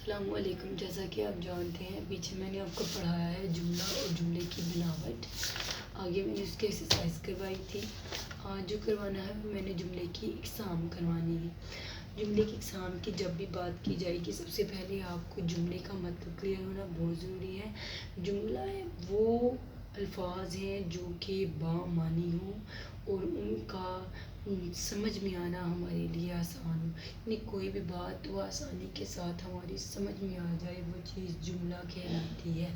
السلام علیکم۔ جیسا کہ آپ جانتے ہیں پیچھے میں نے آپ کو پڑھایا ہے جملہ اور جملے کی بناوٹ، آگے میں نے اس کی ایکسرسائز کروائی تھی۔ آج جو کروانا ہے وہ میں نے جملے کی اقسام کروانی ہے۔ جملے کی اقسام کی جب بھی بات کی جائے گی سب سے پہلے آپ کو جملے کا مطلب کلیئر ہونا بہت ضروری ہے۔ جملہ وہ الفاظ ہیں جو کہ بامعنی ہوں اور ان کا سمجھ میں آنا ہمارے لیے آسان ہو، یعنی کوئی بھی بات وہ آسانی کے ساتھ ہماری سمجھ میں آ جائے، وہ چیز جملہ کہلاتی ہے۔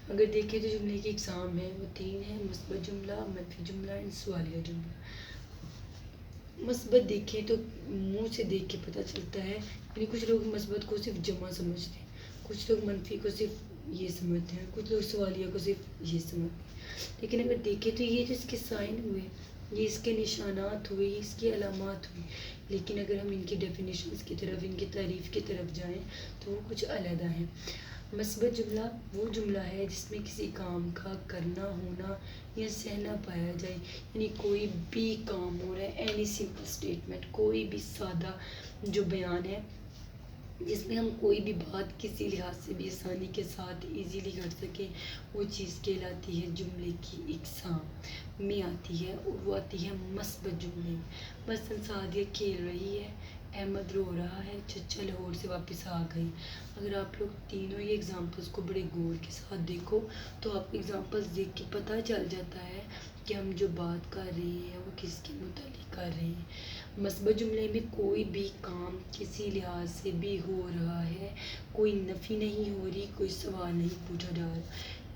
اگر دیکھیں تو جملے کی اقسام ہے وہ 3 ہیں: مثبت جملہ، منفی جملہ اور سوالیہ جملہ۔ مثبت دیکھیں تو منہ سے دیکھ کے پتہ چلتا ہے، یعنی کچھ لوگ مثبت کو صرف جمع سمجھتے ہیں، کچھ لوگ منفی کو صرف یہ سمجھتے ہیں، کچھ لوگ سوالیہ کو صرف یہ سمجھتے ہیں۔ لیکن اگر دیکھیں تو یہ جو اس کے سائن ہوئے، یہ اس کے نشانات ہوئے، یہ اس کی علامات ہوئی، لیکن اگر ہم ان کی ڈیفینیشنز کی طرف، ان کی تعریف کی طرف جائیں تو وہ کچھ علیحدہ ہیں۔ مثبت جملہ وہ جملہ ہے جس میں کسی کام کا کرنا، ہونا یا سہنا پایا جائے، یعنی کوئی بھی کام ہو رہا ہے، اینی سمپل اسٹیٹمنٹ، کوئی بھی سادہ جو بیان ہے جس میں ہم کوئی بھی بات کسی لحاظ سے بھی آسانی کے ساتھ ایزیلی کر سکیں، وہ چیز کہلاتی ہے جملے کی اقسام میں آتی ہے، اور وہ آتی ہے مثبت جملے میں۔ مثلاً سعدیہ کھیل رہی ہے، احمد رو رہا ہے، چچا لاہور سے واپس آ گئے۔ اگر آپ لوگ تینوں یہ ایگزامپلس کو بڑے غور کے ساتھ دیکھو تو آپ ایگزامپلس دیکھ کے پتہ چل جاتا ہے کہ ہم جو بات کر رہے ہیں وہ کس کے متعلق کر رہے ہیں۔ مثبت جملے میں کوئی بھی کام کسی لحاظ سے بھی ہو رہا ہے، کوئی نفی نہیں ہو رہی، کوئی سوال نہیں پوچھا جا رہا،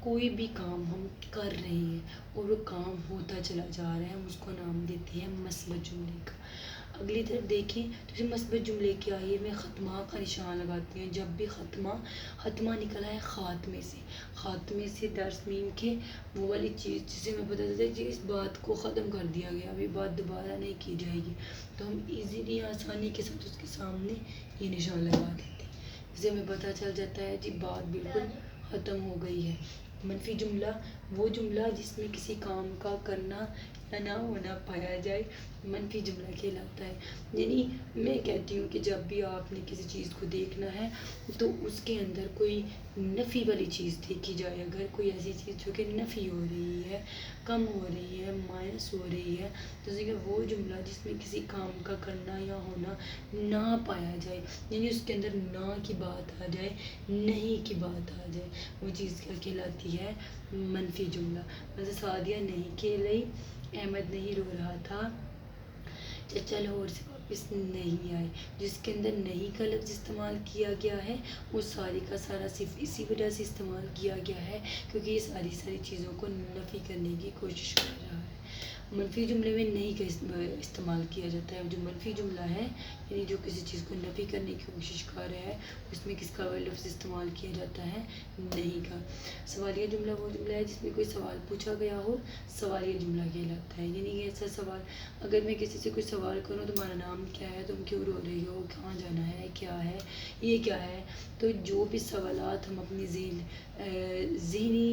کوئی بھی کام ہم کر رہے ہیں اور وہ کام ہوتا چلا جا رہا ہے، ہم اس کو نام دیتے ہیں مثبت جملے کا۔ اگلی طرف دیکھیں تو مثبت جملے کیا ہے، میں خاتمہ کا نشان لگاتے ہیں۔ جب بھی خاتمہ نکلا ہے خاتمے سے، خاتمے سے درس میم کے وہ والی چیز جسے ہمیں پتہ چلتا ہے کہ اس بات کو ختم کر دیا گیا، اب یہ بات دوبارہ نہیں کی جائے گی، تو ہم ایزیلی آسانی کے ساتھ اس کے سامنے یہ نشان لگا دیتے ہیں، جسے ہمیں پتہ چل جاتا ہے جی بات بالکل ختم ہو گئی ہے۔ منفی جملہ وہ جملہ جس میں کسی کام کا کرنا یا نہ ہونا پایا جائے، منفی جملہ کہلاتا ہے۔ یعنی میں کہتی ہوں کہ جب بھی آپ نے کسی چیز کو دیکھنا ہے تو اس کے اندر کوئی نفی والی چیز دیکھی جائے، اگر کوئی ایسی چیز جو کہ نفی ہو رہی ہے، کم ہو رہی ہے، مائنس ہو رہی ہے، جیسے کہ وہ جملہ جس میں کسی کام کا کرنا یا ہونا نہ پایا جائے، یعنی اس کے اندر نہ کی بات آ جائے، نہیں کی بات آ جائے، وہ چیز کیا کہلاتی ہے؟ منفی جملہ۔ جیسے سعدیہ نہیں کھیل رہی، احمد نہیں رو رہا تھا، چچا لاہور سے واپس نہیں آئے۔ جس کے اندر نہیں کا لفظ استعمال کیا گیا ہے وہ ساری کا سارا صرف اسی وجہ سے استعمال کیا گیا ہے کیونکہ یہ ساری چیزوں کو نفی کرنے کی کوشش کر رہا ہے۔ منفی جملے میں نہیں کا استعمال کیا جاتا ہے۔ جو منفی جملہ ہے یعنی جو کسی چیز کو نفی کرنے کی کوشش کر رہا ہے، اس میں کس کا لفظ استعمال کیا جاتا ہے؟ نہیں کا۔ سوالیہ جملہ وہ جملہ ہے جس میں کوئی سوال پوچھا گیا ہو، سوالیہ جملہ کہلاتا ہے۔ یعنی ایسا سوال، اگر میں کسی سے کوئی سوال کروں تمہارا نام کیا ہے، تم کیوں رو رہی ہو، کہاں جانا ہے، کیا ہے، یہ کیا ہے، تو جو بھی سوالات ہم اپنی ذہنی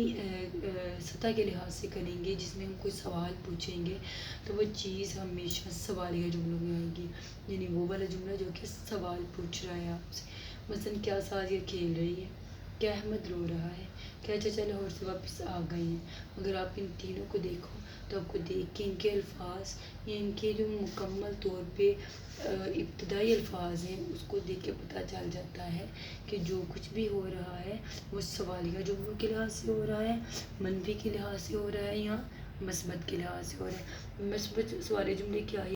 سطح کے لحاظ سے کریں گے، جس میں ہم کوئی سوال پوچھیں گے تو وہ چیز ہمیشہ سوالیہ جملوں میں آئے گی، یعنی وہ والا جملہ جو کہ سوال پوچھ رہا ہے آپ سے۔ مثلاً کیا سعدیہ کھیل رہی ہے، کیا احمد رو رہا ہے، کیا چچا لاہور سے واپس آ گئے ہیں۔ اگر آپ ان تینوں کو دیکھو تو آپ کو دیکھ کے ان کے الفاظ یا ان کے جو مکمل طور پہ ابتدائی الفاظ ہیں اس کو دیکھ کے پتہ چل جاتا ہے کہ جو کچھ بھی ہو رہا ہے وہ سوالیہ جملوں کے لحاظ سے ہو رہا ہے، منفی کے لحاظ سے ہو رہا ہے یا مثبت کے لحاظ سے ہو رہا ہے۔ مثبت سوالیہ جملے کیا ہے؟